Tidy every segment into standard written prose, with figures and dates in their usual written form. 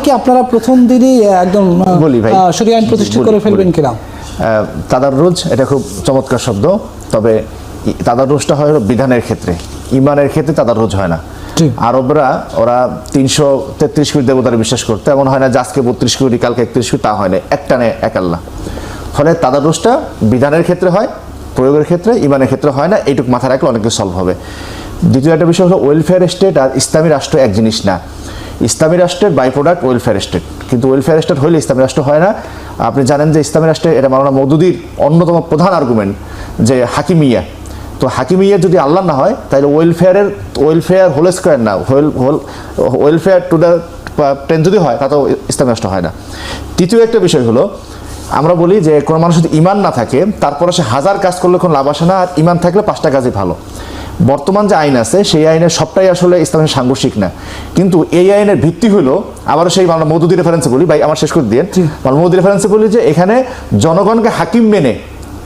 কি আপনারা প্রথম দিনই একদম বলি ভাই, শরিয়া আইন প্রতিষ্ঠা করে ফেলবেন কিনা? তাদাররুজ এটা খুব চমৎকার শব্দ, তবে তাদাররুজটা হয় বিধানের ক্ষেত্রে, ইমানের ক্ষেত্রে তাদাররুজ হয় না। আরবরা ওরা 333 কোটি দেবতারে বিশ্বাস করতে, এমন হয় না যে আজকে 32 কোটি কালকে 31 কোটি, তা হয় না, একটানে এক আল্লাহ। ফলে তাদাররুজটা বিধানের ক্ষেত্রে হয়, প্রয়োগের ক্ষেত্রে, ইমানের ক্ষেত্রে হয় না। এইটুকু মাথায় রাখলে অনেক কিছু সলভ হবে। দ্বিতীয় একটা বিষয় হলো ওয়েলফেয়ার স্টেট আর ইসলামী রাষ্ট্র এক জিনিস না। ইসলামী রাষ্ট্রের বাই প্রোডাক্ট ওয়েলফেয়ার স্টেট, কিন্তু ওয়েলফেয়ার স্টেট হইলে ইসলামী রাষ্ট্র হয় না। আপনি জানেন যে ইসলামী রাষ্ট্রে, এটা মাওলানা মওদুদির অন্যতম প্রধান আর্গুমেন্ট যে হাকিমিয়া। তো হাকিমিয়া যদি আল্লাহ না হয়, তাহলে ওয়েলফেয়ার হোল স্কোয়ার না, ওয়েলফেয়ার টু দ্য 10 যদি হয়, তা তো ইসলামী রাষ্ট্র হয় না। তৃতীয় একটা বিষয় হলো, আমরা বলি যে কোনো মানুষ যদি ইমান না থাকে, তারপরে সে 1000 কাজ করলে কোনো লাভ আসে না, আর ইমান থাকলে 5টা কাজই ভালো। বর্তমান যে আইন আছে, সেই আইনের সবটাই আসলে ইসলামের সাংঘর্ষিক না, কিন্তু এই আইনের ভিত্তি হলো, আবারও সেই আমরা মওদুদি রেফারেন্সে বলি, ভাই আমার শেষ করে দিয়ে, মওদুদি রেফারেন্সে বলি যে এখানে জনগণকে হাকিম মেনে,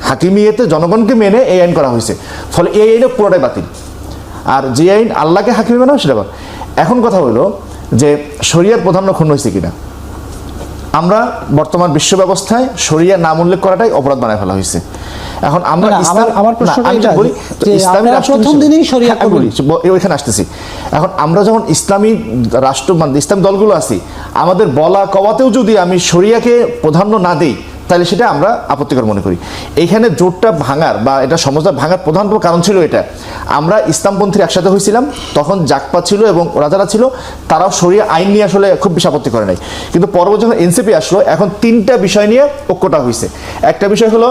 হাকিমিয়েতে জনগণকে মেনে এই আইন করা হয়েছে, ফলে এই আইনে পুরোটাই বাতিল। আর যে আইন আল্লাহকে হাকিম মেনে হয় সেটা। এখন কথা হলো যে শরিয়ার প্রাধান্য ক্ষুণ্ণ হয়েছে কিনা। আমরা বর্তমান বিশ্ব ব্যবস্থায় শরিয়া নাম উল্লেখ করাটাই অপরাধ বানায় ফেলা হয়েছে। এখন আমরা আমার প্রশ্নটা এটা বলি, ইসলামী রাষ্ট্র প্রথম দিনেই শরিয়া বলি, ওইখানে আসতেছি। এখন আমরা যখন ইসলামী রাষ্ট্র, মানে ইসলামী দলগুলো আছি, আমাদের বলা কওয়াতেও যদি আমি শরিয়াকে প্রাধান্য না দেই, তাহলে সেটা আমরা আপত্তিকর মনে করি। এইখানে জোটটা ভাঙার বা এটা সমস্যা ভাঙার প্রধান কারণ ছিল এটা, আমরা ইসলামপন্থীর একসাথে হয়েছিলাম, তখন জাকপা ছিল এবং ওরা যারা ছিল তারাও শরিয়া আইন নিয়ে আসলে খুব বেশি আপত্তি করে নাই। কিন্তু পরবর্তী যখন এনসিপি আসলো, এখন 3টা বিষয় নিয়ে ঐক্যটা হয়েছে। একটা বিষয় হলো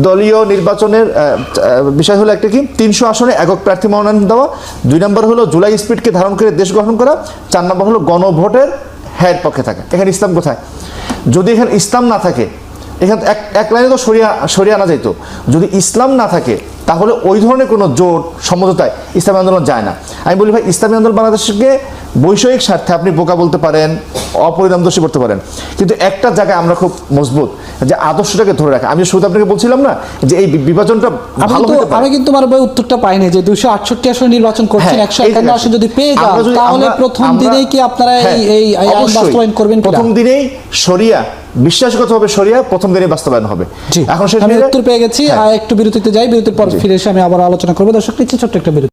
দলীয় নির্বাচনের বিষয় হলো একটা কি 300 আসনে একক প্রার্থী মনোনয়ন দেওয়া, 2 নম্বর হলো জুলাই স্পিরিটকে ধারণ করে দেশ গঠন করা, 4 নম্বর হলো গণভোটের হ্যাঁ পক্ষে থাকা। এখানে ইসলাম কোথায়? যদি এখানে ইসলাম না থাকে, এখানে এক লাইনে তো শরিয়া না যাইতো। যদি ইসলাম না থাকে, তাহলে ওই ধরনের কোনো জোট সমঝোতায় ইসলামী আন্দোলন যায় না। আমি বলি ভাই, ইসলামী আন্দোলন বাংলাদেশকে বৈষয়িক স্বার্থে আপনি বোকা বলতে পারেন, অপরিণামদর্শী করতে পারেন, কিন্তু একটা জায়গায় আমরা খুব মজবুত, যে আদর্শটাকে ধরে রাখা। আমি শুরুতে আপনাকে বলছিলাম না যে এই বিভাজনটা ভালো হতে পারে। আমি কিন্তু আমার বই উত্তরটা পাইনি যে 268 আসনে নির্বাচন করছেন, 151 আসন যদি পেয়ে যান, তাহলে প্রথম দিনেই কি আপনারা এই আইন বাস্তবায়ন করবেন? প্রথম দিনেই শরিয়া, বিশ্বাসগতভাবে শরিয়া প্রথম দিনেই বাস্তবায়ন হবে। এখন আমি উত্তর পেয়ে গেছি। একটু বিরতিতে যাই, বিরতির পর ফিরে এসে আমি আবার আলোচনা করবো। দর্শক, নিচ্ছে ছোট্ট একটা বিরতি।